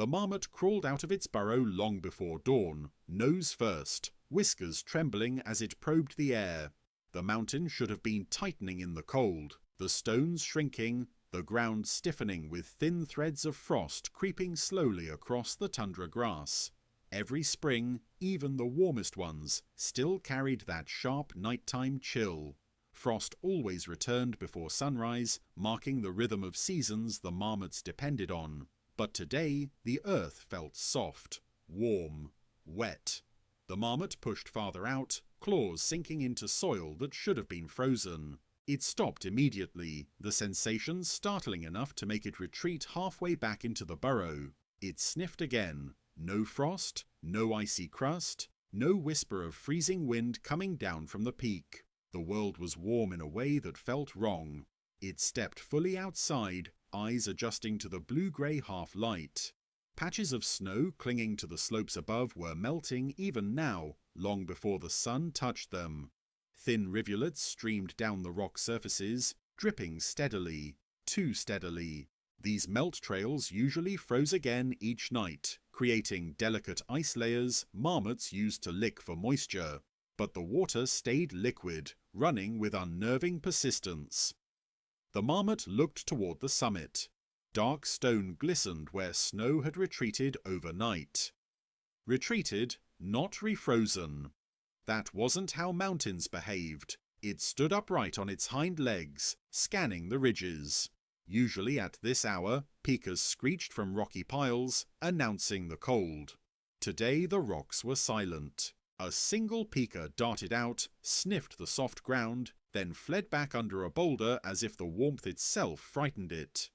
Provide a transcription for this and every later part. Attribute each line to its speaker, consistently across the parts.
Speaker 1: The marmot crawled out of its burrow long before dawn, nose first, whiskers trembling as it probed the air. The mountain should have been tightening in the cold, the stones shrinking, the ground stiffening with thin threads of frost creeping slowly across the tundra grass. Every spring, even the warmest ones, still carried that sharp nighttime chill. Frost always returned before sunrise, marking the rhythm of seasons the marmots depended on. But today the earth felt soft, warm, wet. The marmot pushed farther out, claws sinking into soil that should have been frozen. It stopped immediately, the sensation startling enough to make it retreat halfway back into the burrow. It sniffed again. No frost, no icy crust, no whisper of freezing wind coming down from the peak. The world was warm in a way that felt wrong. It stepped fully outside, eyes adjusting to the blue-grey half-light. Patches of snow clinging to the slopes above were melting even now, long before the sun touched them. Thin rivulets streamed down the rock surfaces, dripping steadily, too steadily. These melt trails usually froze again each night, creating delicate ice layers marmots used to lick for moisture. But the water stayed liquid, running with unnerving persistence. The marmot looked toward the summit. Dark stone glistened where snow had retreated overnight. Retreated, not refrozen. That wasn't how mountains behaved. It stood upright on its hind legs, scanning the ridges. Usually at this hour, pikas screeched from rocky piles, announcing the cold. Today the rocks were silent. A single pika darted out, sniffed the soft ground, then fled back under a boulder as if the warmth itself frightened it.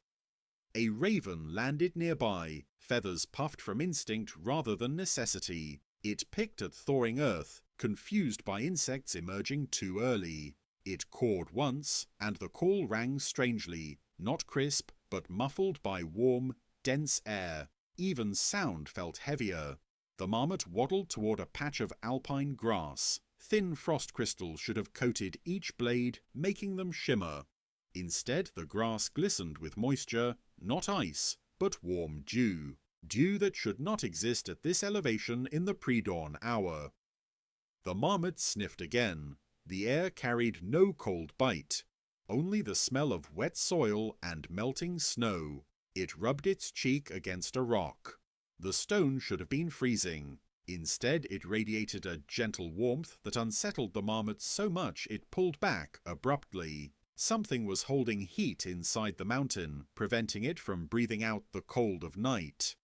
Speaker 1: A raven landed nearby, feathers puffed from instinct rather than necessity. It picked at thawing earth, confused by insects emerging too early. It cawed once, and the call rang strangely, not crisp, but muffled by warm, dense air. Even sound felt heavier. The marmot waddled toward a patch of alpine grass. Thin frost crystals should have coated each blade, making them shimmer. Instead, the grass glistened with moisture, not ice, but warm dew. Dew that should not exist at this elevation in the pre-dawn hour. The marmot sniffed again. The air carried no cold bite, only the smell of wet soil and melting snow. It rubbed its cheek against a rock. The stone should have been freezing. Instead, it radiated a gentle warmth that unsettled the marmot so much it pulled back abruptly. Something was holding heat inside the mountain, preventing it from breathing out the cold of night.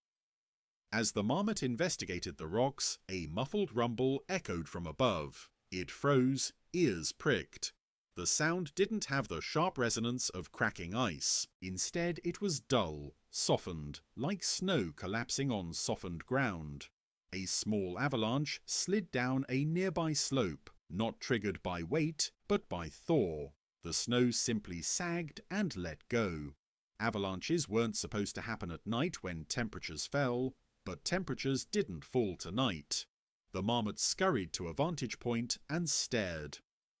Speaker 1: As the marmot investigated the rocks, a muffled rumble echoed from above. It froze, ears pricked. The sound didn't have the sharp resonance of cracking ice. Instead, it was dull, softened, like snow collapsing on softened ground. A small avalanche slid down a nearby slope, not triggered by weight, but by thaw. The snow simply sagged and let go. Avalanches weren't supposed to happen at night when temperatures fell, but temperatures didn't fall tonight. The marmot scurried to a vantage point and stared.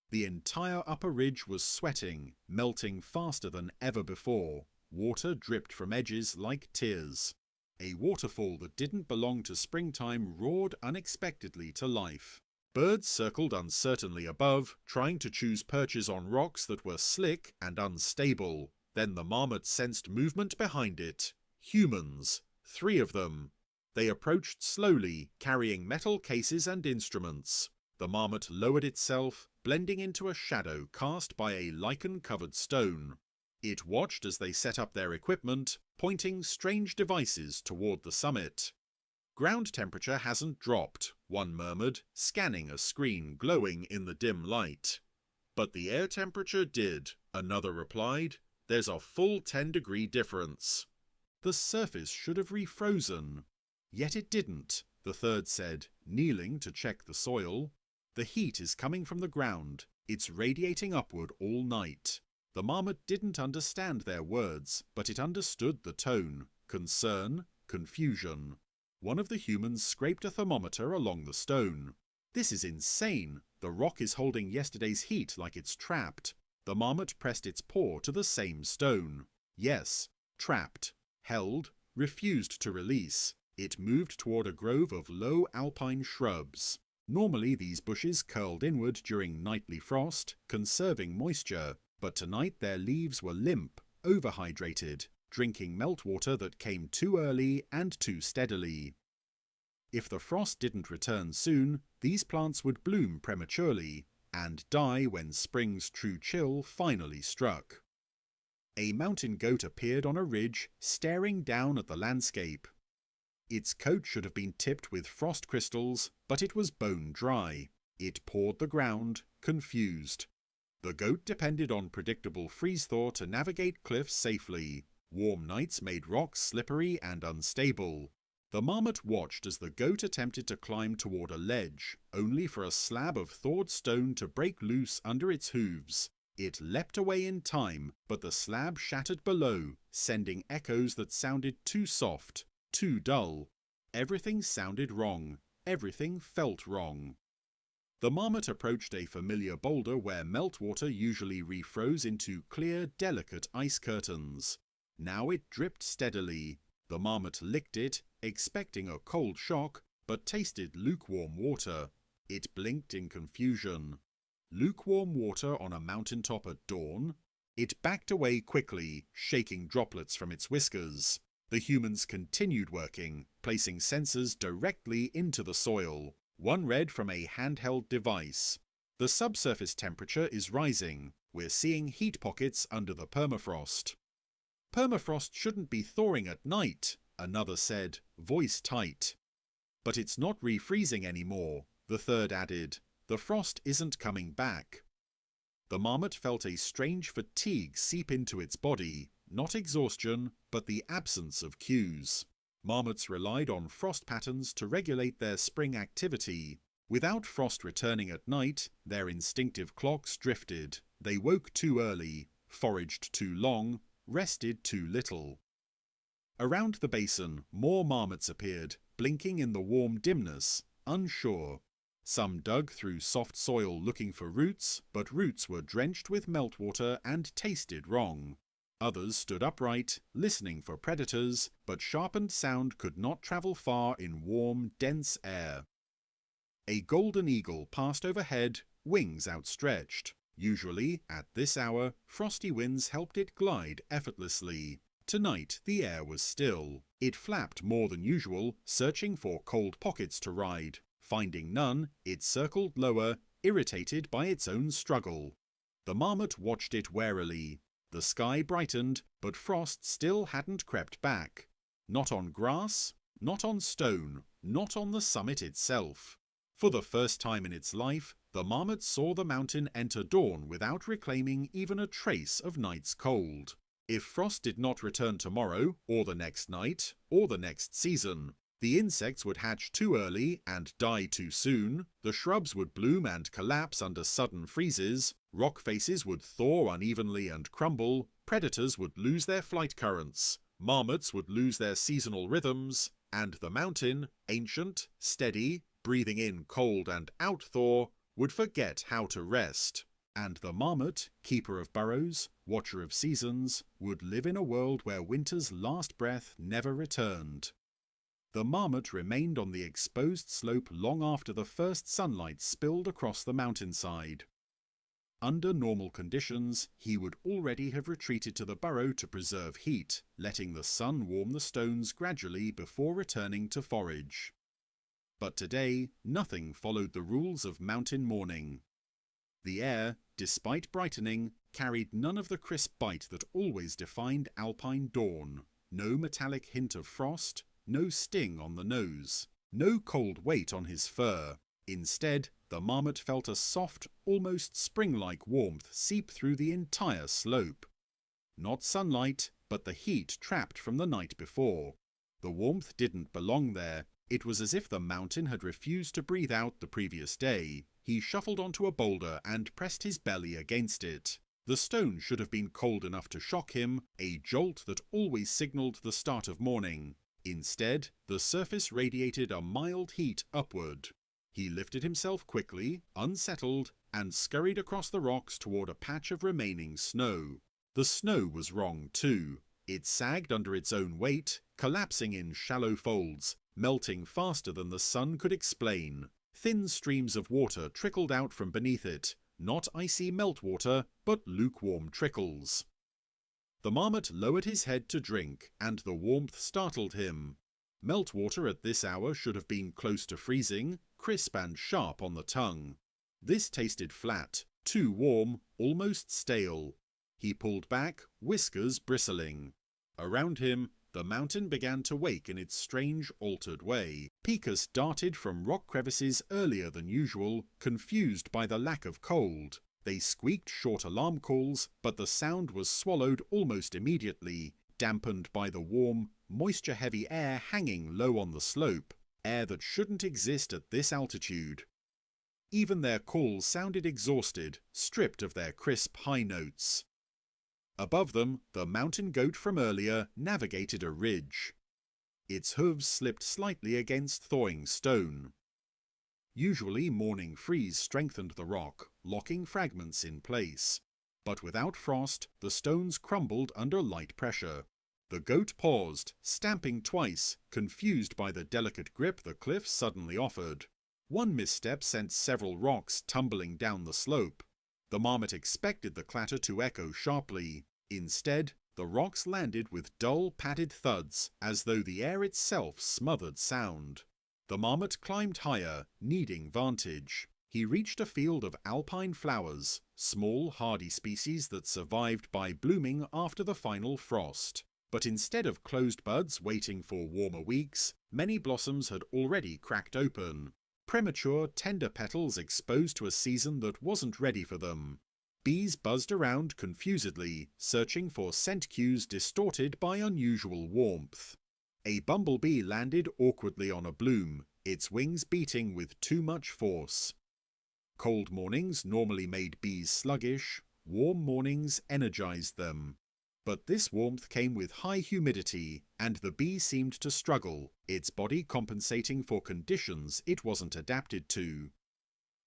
Speaker 1: The entire upper ridge was sweating, melting faster than ever before. Water dripped from edges like tears. A waterfall that didn't belong to springtime roared unexpectedly to life. Birds circled uncertainly above, trying to choose perches on rocks that were slick and unstable. Then the marmot sensed movement behind it. Humans. 3 of them. They approached slowly, carrying metal cases and instruments. The marmot lowered itself, blending into a shadow cast by a lichen-covered stone. It watched as they set up their equipment, pointing strange devices toward the summit. "Ground temperature hasn't dropped," one murmured, scanning a screen glowing in the dim light. "But the air temperature did," another replied. "There's a full 10-degree difference." "The surface should have refrozen." "Yet it didn't," the third said, kneeling to check the soil. "The heat is coming from the ground. It's radiating upward all night." The marmot didn't understand their words, but it understood the tone. Concern, confusion. One of the humans scraped a thermometer along the stone. "This is insane. The rock is holding yesterday's heat like it's trapped." The marmot pressed its paw to the same stone. Yes, trapped. Held, refused to release. It moved toward a grove of low alpine shrubs. Normally these bushes curled inward during nightly frost, conserving moisture, but tonight their leaves were limp, overhydrated, drinking meltwater that came too early and too steadily. If the frost didn't return soon, these plants would bloom prematurely and die when spring's true chill finally struck. A mountain goat appeared on a ridge, staring down at the landscape. Its coat should have been tipped with frost crystals, but it was bone dry. It pawed the ground, confused. The goat depended on predictable freeze-thaw to navigate cliffs safely. Warm nights made rocks slippery and unstable. The marmot watched as the goat attempted to climb toward a ledge, only for a slab of thawed stone to break loose under its hooves. It leapt away in time, but the slab shattered below, sending echoes that sounded too soft, too dull. Everything sounded wrong. Everything felt wrong. The marmot approached a familiar boulder where meltwater usually refroze into clear, delicate ice curtains. Now it dripped steadily. The marmot licked it, expecting a cold shock, but tasted lukewarm water. It blinked in confusion. Lukewarm water on a mountaintop at dawn? It backed away quickly, shaking droplets from its whiskers. The humans continued working, placing sensors directly into the soil. One read from a handheld device. The subsurface temperature is rising. We're seeing heat pockets under the permafrost. Permafrost shouldn't be thawing at night, another said, voice tight. But it's not refreezing anymore, the third added. The frost isn't coming back. The marmot felt a strange fatigue seep into its body, not exhaustion, but the absence of cues. Marmots relied on frost patterns to regulate their spring activity. Without frost returning at night, their instinctive clocks drifted. They woke too early, foraged too long, rested too little. Around the basin, more marmots appeared, blinking in the warm dimness, unsure. Some dug through soft soil looking for roots, but roots were drenched with meltwater and tasted wrong. Others stood upright, listening for predators, but sharpened sound could not travel far in warm, dense air. A golden eagle passed overhead, wings outstretched. Usually, at this hour, frosty winds helped it glide effortlessly. Tonight, the air was still. It flapped more than usual, searching for cold pockets to ride. Finding none, it circled lower, irritated by its own struggle. The marmot watched it warily. The sky brightened, but frost still hadn't crept back. Not on grass, not on stone, not on the summit itself. For the first time in its life, the marmot saw the mountain enter dawn without reclaiming even a trace of night's cold. If frost did not return tomorrow, or the next night, or the next season, the insects would hatch too early and die too soon, the shrubs would bloom and collapse under sudden freezes, rock faces would thaw unevenly and crumble, predators would lose their flight currents, marmots would lose their seasonal rhythms, and the mountain, ancient, steady, breathing in cold and out thaw, would forget how to rest. And the marmot, keeper of burrows, watcher of seasons, would live in a world where winter's last breath never returned. The marmot remained on the exposed slope long after the first sunlight spilled across the mountainside. Under normal conditions, he would already have retreated to the burrow to preserve heat, letting the sun warm the stones gradually before returning to forage. But today, nothing followed the rules of mountain morning. The air, despite brightening, carried none of the crisp bite that always defined alpine dawn. No metallic hint of frost, no sting on the nose, no cold weight on his fur. Instead, the marmot felt a soft, almost spring-like warmth seep through the entire slope. Not sunlight, but the heat trapped from the night before. The warmth didn't belong there. It was as if the mountain had refused to breathe out the previous day. He shuffled onto a boulder and pressed his belly against it. The stone should have been cold enough to shock him, a jolt that always signaled the start of morning. Instead, the surface radiated a mild heat upward. He lifted himself quickly, unsettled, and scurried across the rocks toward a patch of remaining snow. The snow was wrong too. It sagged under its own weight, collapsing in shallow folds, melting faster than the sun could explain. Thin streams of water trickled out from beneath it, not icy meltwater, but lukewarm trickles. The marmot lowered his head to drink, and the warmth startled him. Meltwater at this hour should have been close to freezing, crisp and sharp on the tongue. This tasted flat, too warm, almost stale. He pulled back, whiskers bristling. Around him, the mountain began to wake in its strange, altered way. Picas darted from rock crevices earlier than usual, confused by the lack of cold. They squeaked short alarm calls, but the sound was swallowed almost immediately, dampened by the warm, moisture-heavy air hanging low on the slope, air that shouldn't exist at this altitude. Even their calls sounded exhausted, stripped of their crisp high notes. Above them, the mountain goat from earlier navigated a ridge. Its hooves slipped slightly against thawing stone. Usually morning freeze strengthened the rock, locking fragments in place. But without frost, the stones crumbled under light pressure. The goat paused, stamping twice, confused by the delicate grip the cliff suddenly offered. One misstep sent several rocks tumbling down the slope. The marmot expected the clatter to echo sharply. Instead, the rocks landed with dull, padded thuds, as though the air itself smothered sound. The marmot climbed higher, needing vantage. He reached a field of alpine flowers, small, hardy species that survived by blooming after the final frost. But instead of closed buds waiting for warmer weeks, many blossoms had already cracked open. Premature, tender petals exposed to a season that wasn't ready for them. Bees buzzed around confusedly, searching for scent cues distorted by unusual warmth. A bumblebee landed awkwardly on a bloom, its wings beating with too much force. Cold mornings normally made bees sluggish, warm mornings energized them. But this warmth came with high humidity, and the bee seemed to struggle, its body compensating for conditions it wasn't adapted to.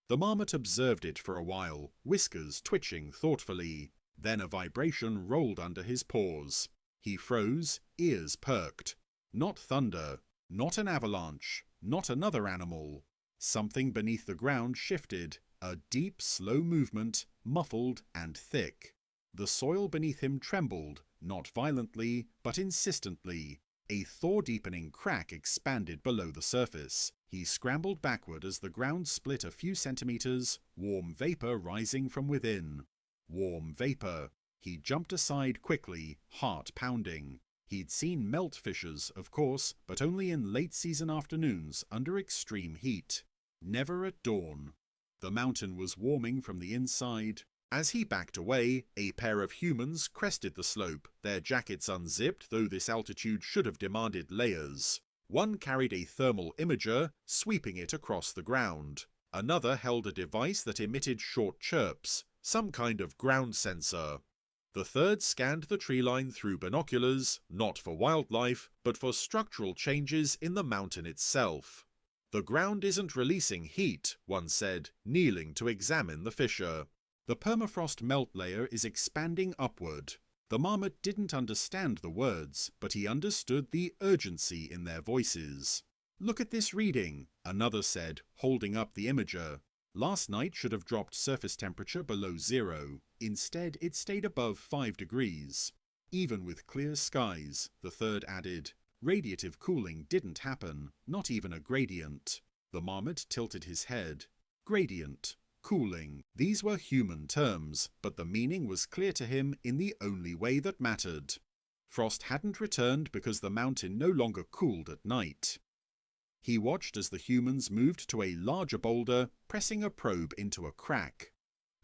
Speaker 1: The marmot observed it for a while, whiskers twitching thoughtfully. Then a vibration rolled under his paws. He froze, ears perked. Not thunder, not an avalanche, not another animal. Something beneath the ground shifted, a deep, slow movement, muffled and thick. The soil beneath him trembled, not violently, but insistently. A thaw-deepening crack expanded below the surface. He scrambled backward as the ground split a few centimeters, warm vapor rising from within. Warm vapor. He jumped aside quickly, heart pounding. He'd seen melt fissures, of course, but only in late-season afternoons under extreme heat. Never at dawn. The mountain was warming from the inside. As he backed away, a pair of humans crested the slope, their jackets unzipped, though this altitude should have demanded layers. One carried a thermal imager, sweeping it across the ground. Another held a device that emitted short chirps, some kind of ground sensor. The third scanned the tree line through binoculars, not for wildlife, but for structural changes in the mountain itself. The ground isn't releasing heat, one said, kneeling to examine the fissure. The permafrost melt layer is expanding upward. The marmot didn't understand the words, but he understood the urgency in their voices. "Look at this reading," another said, holding up the imager. "Last night should have dropped surface temperature below 0. Instead, it stayed above 5 degrees. Even with clear skies," the third added. "Radiative cooling didn't happen, not even a gradient." The marmot tilted his head. Gradient. Cooling. These were human terms, but the meaning was clear to him in the only way that mattered. Frost hadn't returned because the mountain no longer cooled at night. He watched as the humans moved to a larger boulder, pressing a probe into a crack.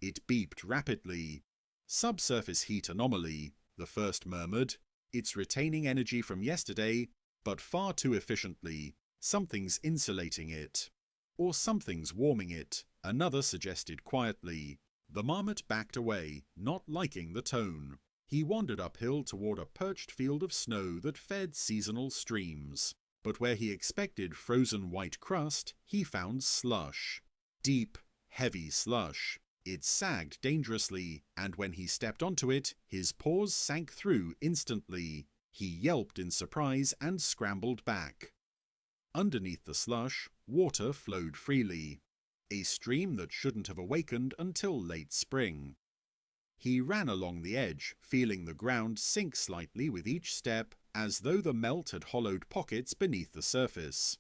Speaker 1: It beeped rapidly. "Subsurface heat anomaly," the first murmured. "It's retaining energy from yesterday, but far too efficiently. Something's insulating it. Or something's warming it," another suggested quietly. The marmot backed away, not liking the tone. He wandered uphill toward a perched field of snow that fed seasonal streams. But where he expected frozen white crust, he found slush. Deep, heavy slush. It sagged dangerously, and when he stepped onto it, his paws sank through instantly. He yelped in surprise and scrambled back. Underneath the slush, water flowed freely, a stream that shouldn't have awakened until late spring. He ran along the edge, feeling the ground sink slightly with each step, as though the melt had hollowed pockets beneath the surface.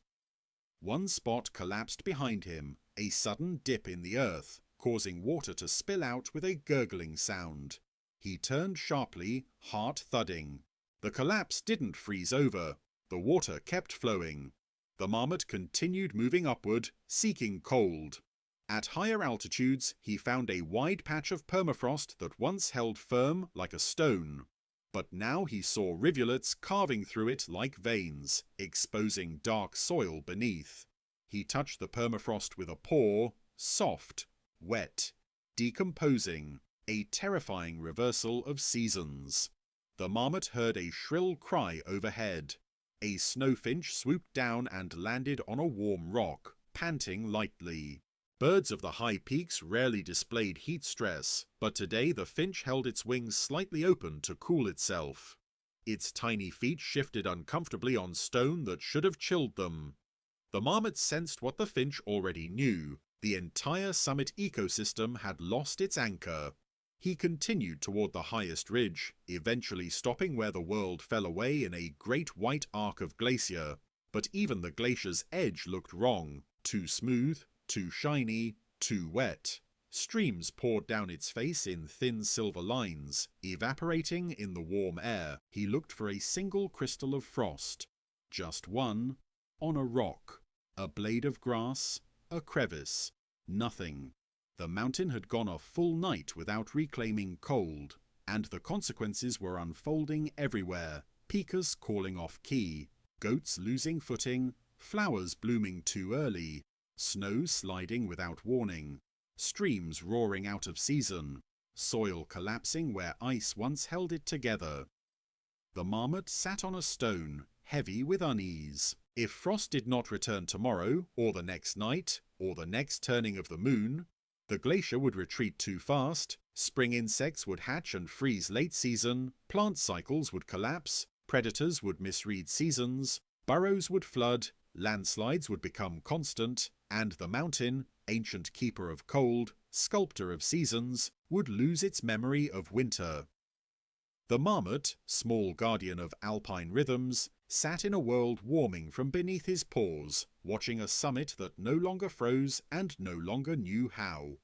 Speaker 1: One spot collapsed behind him, a sudden dip in the earth, causing water to spill out with a gurgling sound. He turned sharply, heart thudding. The collapse didn't freeze over. The water kept flowing. The marmot continued moving upward, seeking cold. At higher altitudes, he found a wide patch of permafrost that once held firm like a stone. But now he saw rivulets carving through it like veins, exposing dark soil beneath. He touched the permafrost with a paw, soft, wet, decomposing, a terrifying reversal of seasons. The marmot heard a shrill cry overhead. A snowfinch swooped down and landed on a warm rock, panting lightly. Birds of the high peaks rarely displayed heat stress, but today the finch held its wings slightly open to cool itself. Its tiny feet shifted uncomfortably on stone that should have chilled them. The marmot sensed what the finch already knew. The entire summit ecosystem had lost its anchor. He continued toward the highest ridge, eventually stopping where the world fell away in a great white arc of glacier. But even the glacier's edge looked wrong, too smooth, too shiny, too wet. Streams poured down its face in thin silver lines, evaporating in the warm air. He looked for a single crystal of frost. Just one, on a rock, a blade of grass, a crevice. Nothing. The mountain had gone a full night without reclaiming cold, and the consequences were unfolding everywhere. Pikas calling off key, goats losing footing, flowers blooming too early, snow sliding without warning, streams roaring out of season, soil collapsing where ice once held it together. The marmot sat on a stone, heavy with unease. If frost did not return tomorrow, or the next night, or the next turning of the moon, the glacier would retreat too fast, spring insects would hatch and freeze late season, plant cycles would collapse, predators would misread seasons, burrows would flood, landslides would become constant, and the mountain, ancient keeper of cold, sculptor of seasons, would lose its memory of winter. The marmot, small guardian of alpine rhythms, sat in a world warming from beneath his paws, watching a summit that no longer froze and no longer knew how.